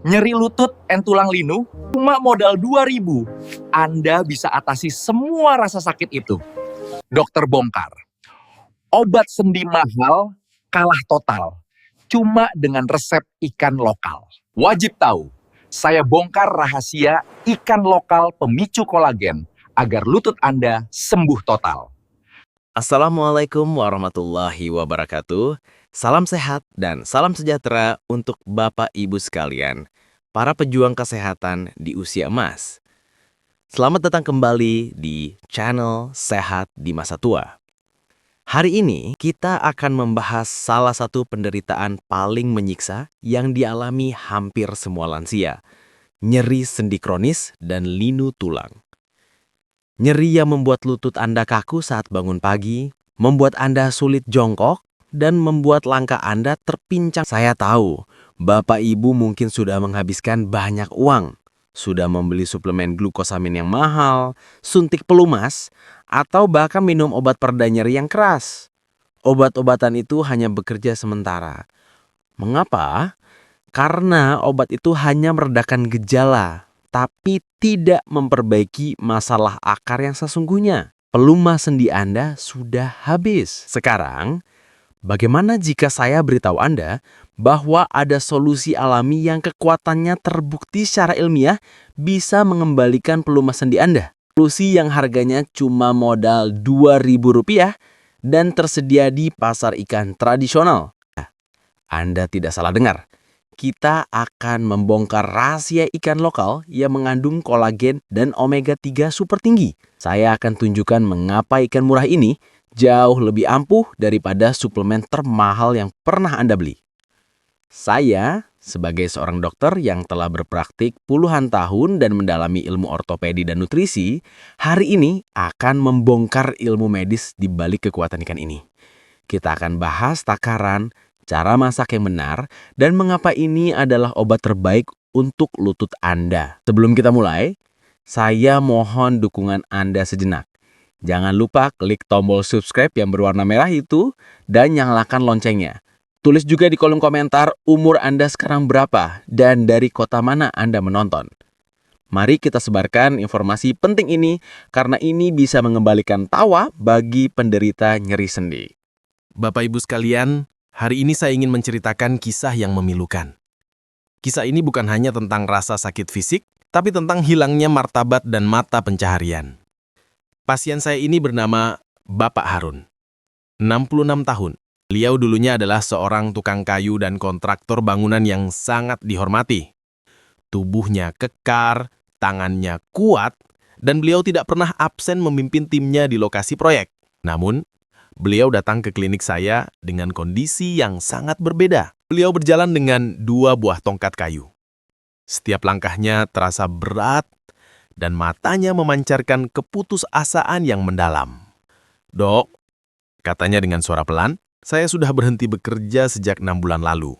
Nyeri lutut and tulang linu, cuma modal 2.000. Anda bisa atasi semua rasa sakit itu. Dokter bongkar. Obat sendi mahal kalah total. Cuma dengan resep ikan lokal. Wajib tahu, saya bongkar rahasia ikan lokal pemicu kolagen agar lutut Anda sembuh total. Assalamualaikum warahmatullahi wabarakatuh. Salam sehat dan salam sejahtera untuk Bapak Ibu sekalian, para pejuang kesehatan di usia emas. Selamat datang kembali di channel Sehat di Masa Tua. Hari ini kita akan membahas salah satu penderitaan paling menyiksa yang dialami hampir semua lansia, nyeri sendi kronis dan linu tulang. Nyeri yang membuat lutut Anda kaku saat bangun pagi, membuat Anda sulit jongkok, dan membuat langkah Anda terpincang. Saya tahu, Bapak Ibu mungkin sudah menghabiskan banyak uang, sudah membeli suplemen glukosamin yang mahal, suntik pelumas, atau bahkan minum obat pereda nyeri yang keras. Obat-obatan itu hanya bekerja sementara. Mengapa? Karena obat itu hanya meredakan gejala, tapi tidak memperbaiki masalah akar yang sesungguhnya. Pelumas sendi Anda sudah habis. Sekarang, bagaimana jika saya beritahu Anda bahwa ada solusi alami yang kekuatannya terbukti secara ilmiah bisa mengembalikan pelumas sendi Anda? Solusi yang harganya cuma modal Rp2.000 dan tersedia di pasar ikan tradisional. Anda tidak salah dengar. Kita akan membongkar rahasia ikan lokal yang mengandung kolagen dan omega-3 super tinggi. Saya akan tunjukkan mengapa ikan murah ini jauh lebih ampuh daripada suplemen termahal yang pernah Anda beli. Saya, sebagai seorang dokter yang telah berpraktik puluhan tahun dan mendalami ilmu ortopedi dan nutrisi, hari ini akan membongkar ilmu medis di balik kekuatan ikan ini. Kita akan bahas takaran, cara masak yang benar, dan mengapa ini adalah obat terbaik untuk lutut Anda. Sebelum kita mulai, saya mohon dukungan Anda sejenak. Jangan lupa klik tombol subscribe yang berwarna merah itu dan nyalakan loncengnya. Tulis juga di kolom komentar umur Anda sekarang berapa dan dari kota mana Anda menonton. Mari kita sebarkan informasi penting ini karena ini bisa mengembalikan tawa bagi penderita nyeri sendi. Bapak Ibu sekalian, hari ini saya ingin menceritakan kisah yang memilukan. Kisah ini bukan hanya tentang rasa sakit fisik, tapi tentang hilangnya martabat dan mata pencaharian. Pasien saya ini bernama Bapak Harun, 66 tahun. Beliau dulunya adalah seorang tukang kayu dan kontraktor bangunan yang sangat dihormati. Tubuhnya kekar, tangannya kuat, dan beliau tidak pernah absen memimpin timnya di lokasi proyek. Namun, beliau datang ke klinik saya dengan kondisi yang sangat berbeda. Beliau berjalan dengan 2 buah tongkat kayu. Setiap langkahnya terasa berat dan matanya memancarkan keputusasaan yang mendalam. "Dok," katanya dengan suara pelan, "saya sudah berhenti bekerja sejak 6 bulan lalu.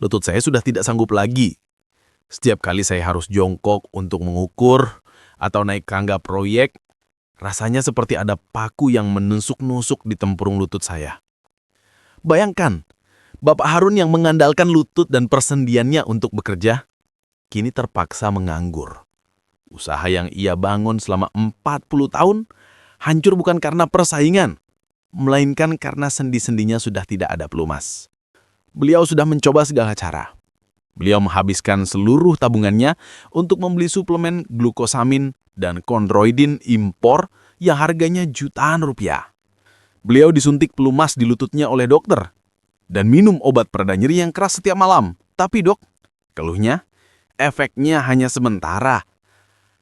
Lutut saya sudah tidak sanggup lagi. Setiap kali saya harus jongkok untuk mengukur atau naik tangga proyek, rasanya seperti ada paku yang menusuk-nusuk di tempurung lutut saya." Bayangkan, Bapak Harun yang mengandalkan lutut dan persendiannya untuk bekerja, kini terpaksa menganggur. Usaha yang ia bangun selama 40 tahun, hancur bukan karena persaingan, melainkan karena sendi-sendinya sudah tidak ada pelumas. Beliau sudah mencoba segala cara. Beliau menghabiskan seluruh tabungannya untuk membeli suplemen glukosamin dan kondroitin impor yang harganya jutaan rupiah. Beliau disuntik pelumas di lututnya oleh dokter dan minum obat pereda nyeri yang keras setiap malam. Tapi dok, keluhnya, efeknya hanya sementara.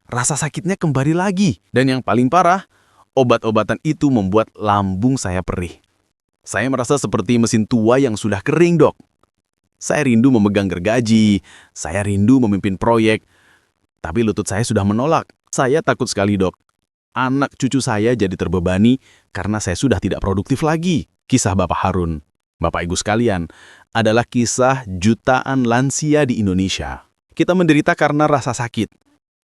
Rasa sakitnya kembali lagi. Dan yang paling parah, obat-obatan itu membuat lambung saya perih. Saya merasa seperti mesin tua yang sudah kering, dok. Saya rindu memegang gergaji, saya rindu memimpin proyek, tapi lutut saya sudah menolak. Saya takut sekali, dok. Anak cucu saya jadi terbebani karena saya sudah tidak produktif lagi. Kisah Bapak Harun, Bapak Ibu sekalian, adalah kisah jutaan lansia di Indonesia. Kita menderita karena rasa sakit.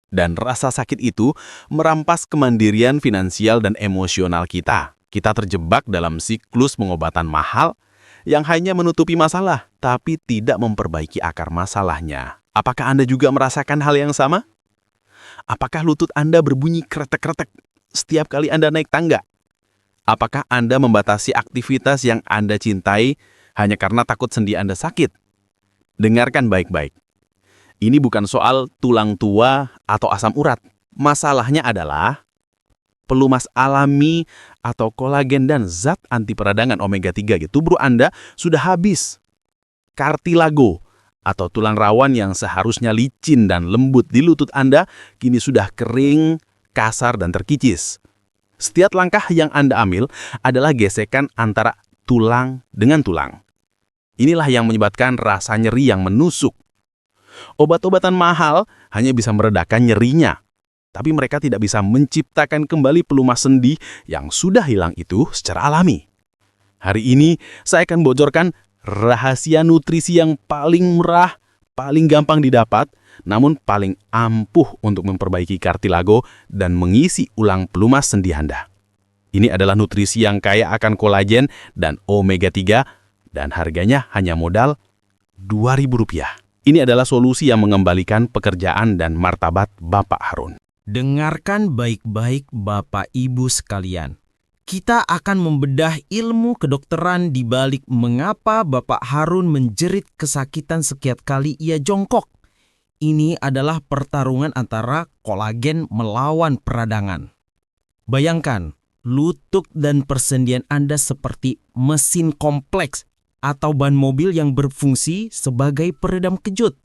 Dan rasa sakit itu merampas kemandirian finansial dan emosional kita. Kita terjebak dalam siklus pengobatan mahal yang hanya menutupi masalah, tapi tidak memperbaiki akar masalahnya. Apakah Anda juga merasakan hal yang sama? Apakah lutut Anda berbunyi kretek-kretek setiap kali Anda naik tangga? Apakah Anda membatasi aktivitas yang Anda cintai hanya karena takut sendi Anda sakit? Dengarkan baik-baik. Ini bukan soal tulang tua atau asam urat. Masalahnya adalah pelumas alami atau kolagen dan zat anti peradangan omega 3 di tubuh Anda sudah habis. Kartilago atau tulang rawan yang seharusnya licin dan lembut di lutut Anda kini sudah kering, kasar, dan terkicis. Setiap langkah yang Anda ambil adalah gesekan antara tulang dengan tulang. Inilah yang menyebabkan rasa nyeri yang menusuk. Obat-obatan mahal hanya bisa meredakan nyerinya, tapi mereka tidak bisa menciptakan kembali pelumas sendi yang sudah hilang itu secara alami. Hari ini saya akan bocorkan rahasia nutrisi yang paling murah, paling gampang didapat, namun paling ampuh untuk memperbaiki kartilago dan mengisi ulang pelumas sendi Anda. Ini adalah nutrisi yang kaya akan kolagen dan omega 3 dan harganya hanya modal Rp2.000. Ini adalah solusi yang mengembalikan pekerjaan dan martabat Bapak Harun. Dengarkan baik-baik Bapak Ibu sekalian. Kita akan membedah ilmu kedokteran di balik mengapa Bapak Harun menjerit kesakitan setiap kali ia jongkok. Ini adalah pertarungan antara kolagen melawan peradangan. Bayangkan, lutut dan persendian Anda seperti mesin kompleks atau ban mobil yang berfungsi sebagai peredam kejut.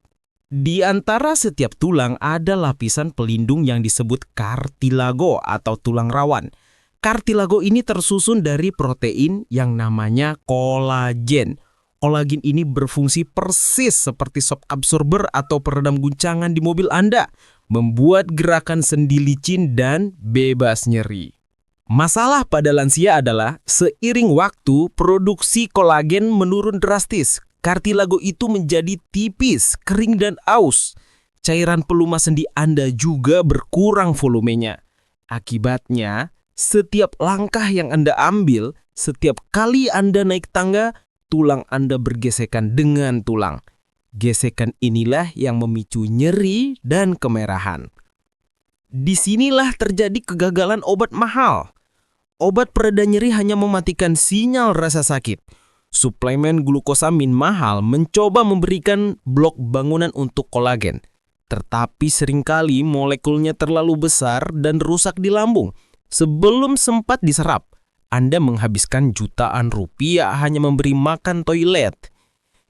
Di antara setiap tulang ada lapisan pelindung yang disebut kartilago atau tulang rawan. Kartilago ini tersusun dari protein yang namanya kolagen. Kolagen ini berfungsi persis seperti shock absorber atau peredam guncangan di mobil Anda, membuat gerakan sendi licin dan bebas nyeri. Masalah pada lansia adalah seiring waktu produksi kolagen menurun drastis. Kartilago itu menjadi tipis, kering dan aus. Cairan pelumas sendi Anda juga berkurang volumenya. Akibatnya, setiap langkah yang Anda ambil, setiap kali Anda naik tangga, tulang Anda bergesekan dengan tulang. Gesekan inilah yang memicu nyeri dan kemerahan. Disinilah terjadi kegagalan obat mahal. Obat pereda nyeri hanya mematikan sinyal rasa sakit. Suplemen glukosamin mahal mencoba memberikan blok bangunan untuk kolagen. Tetapi seringkali molekulnya terlalu besar dan rusak di lambung. Sebelum sempat diserap, Anda menghabiskan jutaan rupiah hanya memberi makan toilet.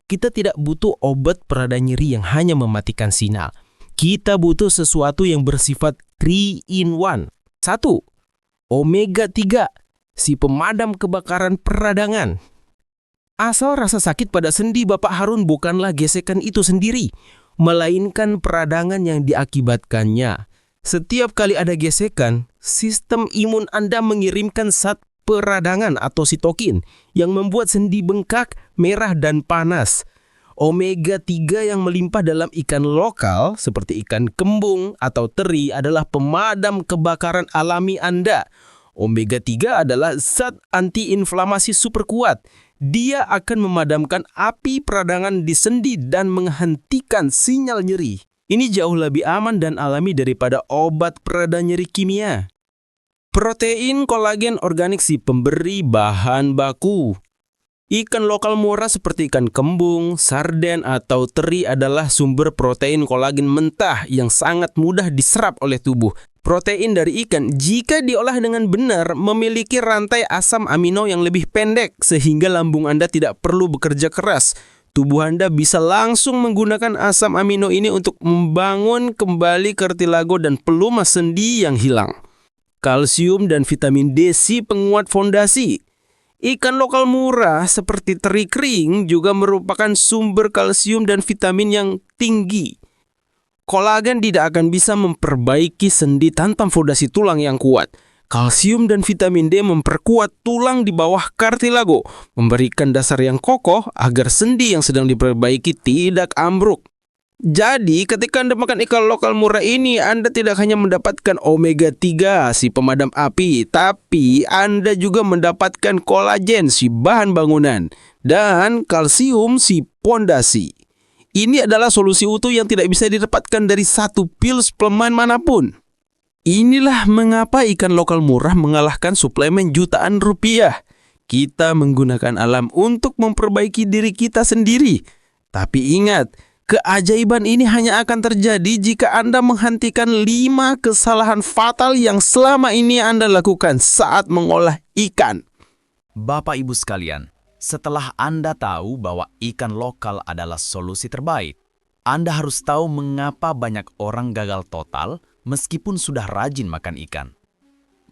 Kita tidak butuh obat pereda nyeri yang hanya mematikan sinyal. Kita butuh sesuatu yang bersifat 3-in-1. 1. Omega 3, si pemadam kebakaran peradangan. Asal rasa sakit pada sendi Bapak Harun bukanlah gesekan itu sendiri, melainkan peradangan yang diakibatkannya. Setiap kali ada gesekan, sistem imun Anda mengirimkan zat peradangan atau sitokin yang membuat sendi bengkak, merah, dan panas. Omega 3 yang melimpah dalam ikan lokal seperti ikan kembung atau teri adalah pemadam kebakaran alami Anda. Omega 3 adalah zat antiinflamasi super kuat. Dia akan memadamkan api peradangan di sendi dan menghentikan sinyal nyeri. Ini jauh lebih aman dan alami daripada obat pereda nyeri kimia. Protein kolagen organik si pemberi bahan baku. Ikan lokal murah seperti ikan kembung, sarden, atau teri adalah sumber protein kolagen mentah yang sangat mudah diserap oleh tubuh. Protein dari ikan, jika diolah dengan benar, memiliki rantai asam amino yang lebih pendek, sehingga lambung Anda tidak perlu bekerja keras. Tubuh Anda bisa langsung menggunakan asam amino ini untuk membangun kembali kartilago dan pelumas sendi yang hilang. Kalsium dan vitamin D si penguat fondasi. Ikan lokal murah seperti teri kering juga merupakan sumber kalsium dan vitamin yang tinggi. Kolagen tidak akan bisa memperbaiki sendi tanpa fondasi tulang yang kuat. Kalsium dan vitamin D memperkuat tulang di bawah kartilago, memberikan dasar yang kokoh agar sendi yang sedang diperbaiki tidak ambruk. Jadi, ketika Anda makan ikan lokal murah ini, Anda tidak hanya mendapatkan omega 3 si pemadam api, tapi Anda juga mendapatkan kolagen si bahan bangunan dan kalsium si pondasi. Ini adalah solusi utuh yang tidak bisa didapatkan dari satu pil suplemen manapun. Inilah mengapa ikan lokal murah mengalahkan suplemen jutaan rupiah. Kita menggunakan alam untuk memperbaiki diri kita sendiri. Tapi ingat, keajaiban ini hanya akan terjadi jika Anda menghentikan 5 kesalahan fatal yang selama ini Anda lakukan saat mengolah ikan. Bapak Ibu sekalian, setelah Anda tahu bahwa ikan lokal adalah solusi terbaik, Anda harus tahu mengapa banyak orang gagal total meskipun sudah rajin makan ikan.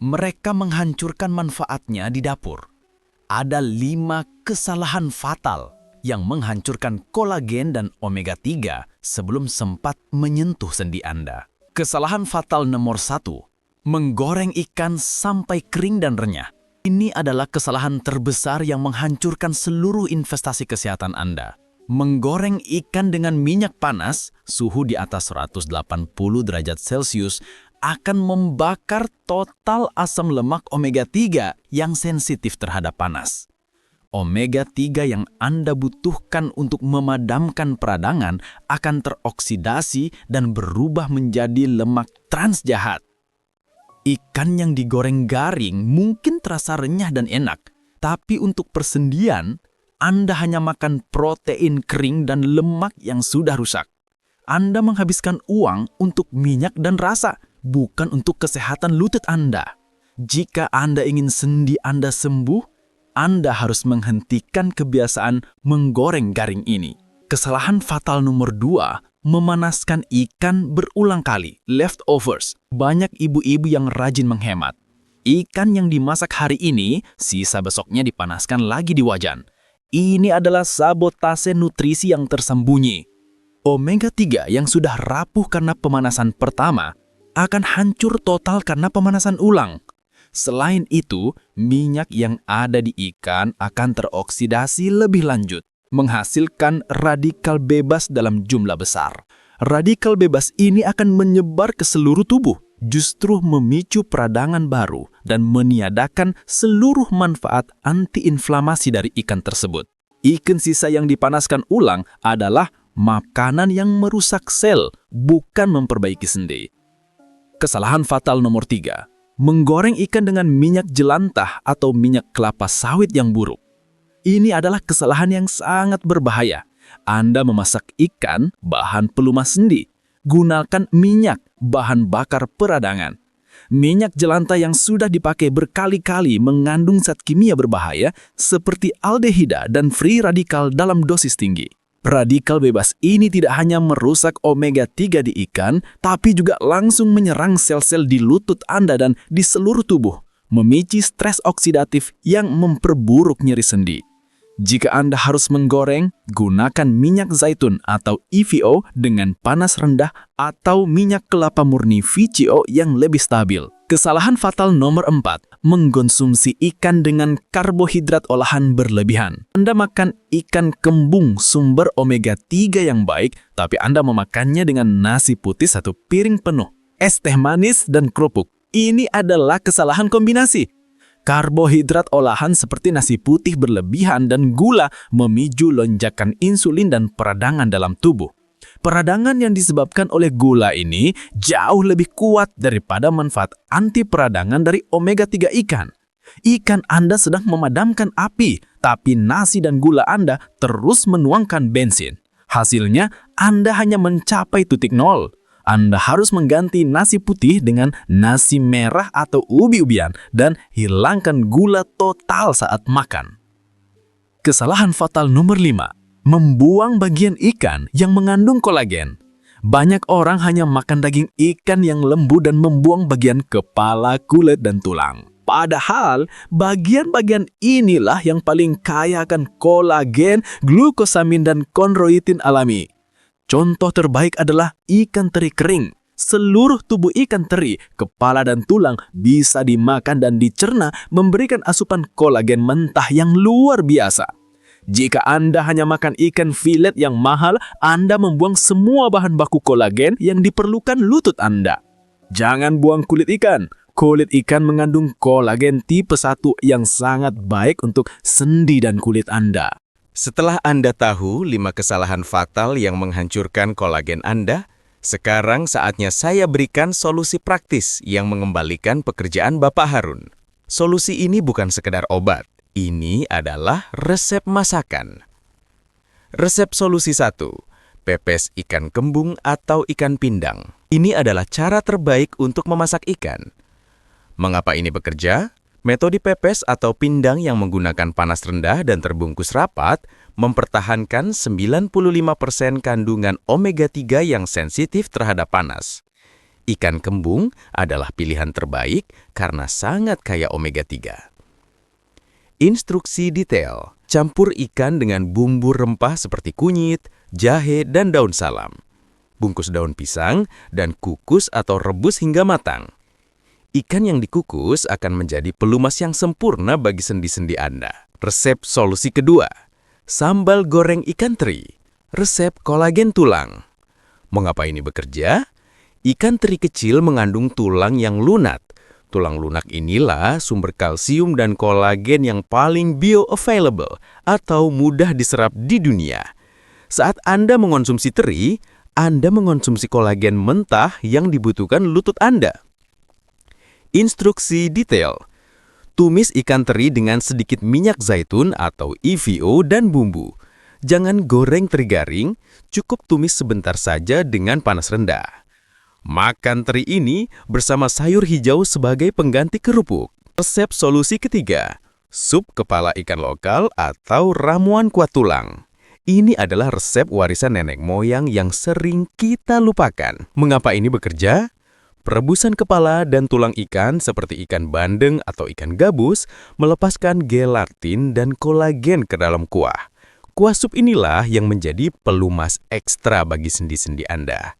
Mereka menghancurkan manfaatnya di dapur. Ada 5 kesalahan fatal yang menghancurkan kolagen dan omega 3 sebelum sempat menyentuh sendi Anda. Kesalahan fatal nomor 1, menggoreng ikan sampai kering dan renyah. Ini adalah kesalahan terbesar yang menghancurkan seluruh investasi kesehatan Anda. Menggoreng ikan dengan minyak panas, suhu di atas 180 derajat Celcius, akan membakar total asam lemak omega 3 yang sensitif terhadap panas. Omega 3 yang Anda butuhkan untuk memadamkan peradangan akan teroksidasi dan berubah menjadi lemak trans jahat. Ikan yang digoreng garing mungkin terasa renyah dan enak, tapi untuk persendian, Anda hanya makan protein kering dan lemak yang sudah rusak. Anda menghabiskan uang untuk minyak dan rasa, bukan untuk kesehatan lutut Anda. Jika Anda ingin sendi Anda sembuh, Anda harus menghentikan kebiasaan menggoreng garing ini. Kesalahan fatal nomor 2, memanaskan ikan berulang kali, leftovers. Banyak ibu-ibu yang rajin menghemat. Ikan yang dimasak hari ini, sisa besoknya dipanaskan lagi di wajan. Ini adalah sabotase nutrisi yang tersembunyi. Omega 3 yang sudah rapuh karena pemanasan pertama akan hancur total karena pemanasan ulang. Selain itu, minyak yang ada di ikan akan teroksidasi lebih lanjut, menghasilkan radikal bebas dalam jumlah besar. Radikal bebas ini akan menyebar ke seluruh tubuh, justru memicu peradangan baru dan meniadakan seluruh manfaat antiinflamasi dari ikan tersebut. Ikan sisa yang dipanaskan ulang adalah makanan yang merusak sel, bukan memperbaiki sendi. Kesalahan fatal nomor 3, menggoreng ikan dengan minyak jelantah atau minyak kelapa sawit yang buruk. Ini adalah kesalahan yang sangat berbahaya. Anda memasak ikan, bahan pelumas sendi. Gunakan minyak, bahan bakar peradangan. Minyak jelantah yang sudah dipakai berkali-kali mengandung zat kimia berbahaya seperti aldehida dan free radikal dalam dosis tinggi. Radikal bebas ini tidak hanya merusak omega 3 di ikan, tapi juga langsung menyerang sel-sel di lutut Anda dan di seluruh tubuh, memicu stres oksidatif yang memperburuk nyeri sendi. Jika Anda harus menggoreng, gunakan minyak zaitun atau EVO dengan panas rendah atau minyak kelapa murni VCO yang lebih stabil. Kesalahan fatal nomor 4, mengkonsumsi ikan dengan karbohidrat olahan berlebihan. Anda makan ikan kembung sumber omega 3 yang baik, tapi Anda memakannya dengan nasi putih 1 piring penuh, es teh manis dan kerupuk. Ini adalah kesalahan kombinasi. Karbohidrat olahan seperti nasi putih berlebihan dan gula memicu lonjakan insulin dan peradangan dalam tubuh. Peradangan yang disebabkan oleh gula ini jauh lebih kuat daripada manfaat anti peradangan dari omega 3 ikan. Ikan Anda sedang memadamkan api, tapi nasi dan gula Anda terus menuangkan bensin. Hasilnya, Anda hanya mencapai titik nol. Anda harus mengganti nasi putih dengan nasi merah atau ubi-ubian dan hilangkan gula total saat makan. Kesalahan fatal nomor 5, membuang bagian ikan yang mengandung kolagen. Banyak orang hanya makan daging ikan yang lembut dan membuang bagian kepala, kulit, dan tulang. Padahal, bagian-bagian inilah yang paling kaya akan kolagen, glukosamin, dan kondroitin alami. Contoh terbaik adalah ikan teri kering. Seluruh tubuh ikan teri, kepala dan tulang bisa dimakan dan dicerna memberikan asupan kolagen mentah yang luar biasa. Jika Anda hanya makan ikan filet yang mahal, Anda membuang semua bahan baku kolagen yang diperlukan lutut Anda. Jangan buang kulit ikan. Kulit ikan mengandung kolagen tipe 1 yang sangat baik untuk sendi dan kulit Anda. Setelah Anda tahu 5 kesalahan fatal yang menghancurkan kolagen Anda, sekarang saatnya saya berikan solusi praktis yang mengembalikan pekerjaan Bapak Harun. Solusi ini bukan sekedar obat, ini adalah resep masakan. Resep solusi 1, pepes ikan kembung atau ikan pindang. Ini adalah cara terbaik untuk memasak ikan. Mengapa ini bekerja? Metode pepes atau pindang yang menggunakan panas rendah dan terbungkus rapat mempertahankan 95% kandungan omega-3 yang sensitif terhadap panas. Ikan kembung adalah pilihan terbaik karena sangat kaya omega-3. Instruksi detail: campur ikan dengan bumbu rempah seperti kunyit, jahe, dan daun salam. Bungkus daun pisang dan kukus atau rebus hingga matang. Ikan yang dikukus akan menjadi pelumas yang sempurna bagi sendi-sendi Anda. Resep solusi kedua, sambal goreng ikan teri. Resep kolagen tulang. Mengapa ini bekerja? Ikan teri kecil mengandung tulang yang lunak. Tulang lunak inilah sumber kalsium dan kolagen yang paling bioavailable atau mudah diserap di dunia. Saat Anda mengonsumsi teri, Anda mengonsumsi kolagen mentah yang dibutuhkan lutut Anda. Instruksi detail: tumis ikan teri dengan sedikit minyak zaitun atau EVO dan bumbu. Jangan goreng teri garing, cukup tumis sebentar saja dengan panas rendah. Makan teri ini bersama sayur hijau sebagai pengganti kerupuk. Resep solusi ketiga, sup kepala ikan lokal atau ramuan kuat tulang. Ini adalah resep warisan nenek moyang yang sering kita lupakan. Mengapa ini bekerja? Perebusan kepala dan tulang ikan seperti ikan bandeng atau ikan gabus melepaskan gelatin dan kolagen ke dalam kuah. Kuah sup inilah yang menjadi pelumas ekstra bagi sendi-sendi Anda.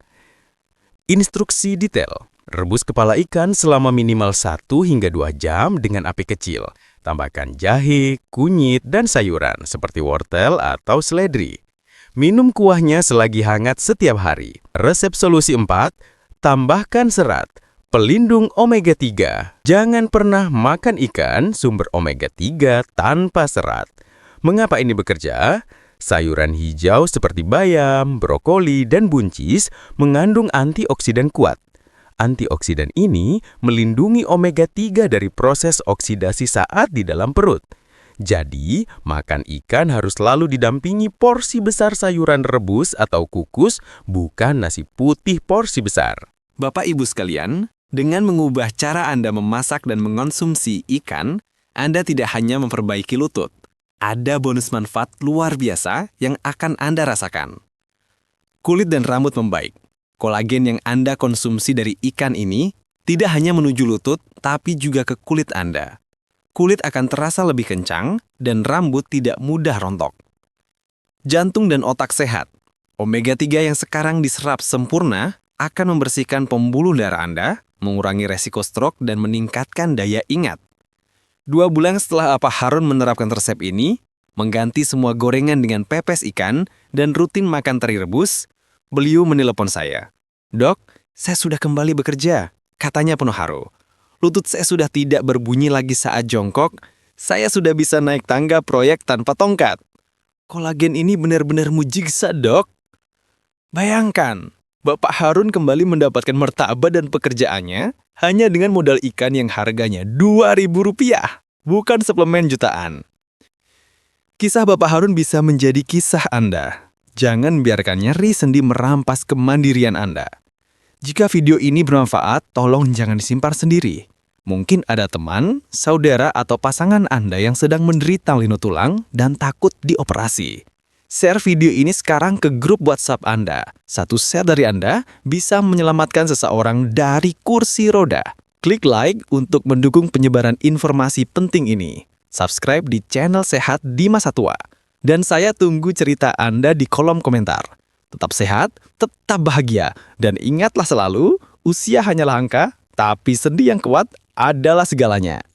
Instruksi detail: rebus kepala ikan selama minimal 1 hingga 2 jam dengan api kecil. Tambahkan jahe, kunyit, dan sayuran seperti wortel atau seledri. Minum kuahnya selagi hangat setiap hari. Resep solusi 4, tambahkan serat, pelindung omega-3. Jangan pernah makan ikan sumber omega-3 tanpa serat. Mengapa ini bekerja? Sayuran hijau seperti bayam, brokoli, dan buncis mengandung antioksidan kuat. Antioksidan ini melindungi omega-3 dari proses oksidasi saat di dalam perut. Jadi, makan ikan harus selalu didampingi porsi besar sayuran rebus atau kukus, bukan nasi putih porsi besar. Bapak Ibu sekalian, dengan mengubah cara Anda memasak dan mengonsumsi ikan, Anda tidak hanya memperbaiki lutut. Ada bonus manfaat luar biasa yang akan Anda rasakan. Kulit dan rambut membaik. Kolagen yang Anda konsumsi dari ikan ini tidak hanya menuju lutut, tapi juga ke kulit Anda. Kulit akan terasa lebih kencang dan rambut tidak mudah rontok. Jantung dan otak sehat. Omega-3 yang sekarang diserap sempurna akan membersihkan pembuluh darah Anda, mengurangi resiko stroke, dan meningkatkan daya ingat. 2 bulan setelah Bapak Harun menerapkan resep ini, mengganti semua gorengan dengan pepes ikan, dan rutin makan teri rebus, beliau menelepon saya. "Dok, saya sudah kembali bekerja," katanya penuh haru. "Lutut saya sudah tidak berbunyi lagi saat jongkok, saya sudah bisa naik tangga proyek tanpa tongkat. Kolagen ini benar-benar mujizat, Dok." Bayangkan, Bapak Harun kembali mendapatkan martabat dan pekerjaannya hanya dengan modal ikan yang harganya Rp2.000, bukan suplemen jutaan. Kisah Bapak Harun bisa menjadi kisah Anda. Jangan biarkan nyeri sendi merampas kemandirian Anda. Jika video ini bermanfaat, tolong jangan disimpan sendiri. Mungkin ada teman, saudara, atau pasangan Anda yang sedang menderita linu tulang dan takut dioperasi. Share video ini sekarang ke grup WhatsApp Anda. Satu share dari Anda bisa menyelamatkan seseorang dari kursi roda. Klik like untuk mendukung penyebaran informasi penting ini. Subscribe di channel Sehat di Masa Tua. Dan saya tunggu cerita Anda di kolom komentar. Tetap sehat, tetap bahagia, dan ingatlah selalu, usia hanyalah angka, tapi sendi yang kuat adalah segalanya.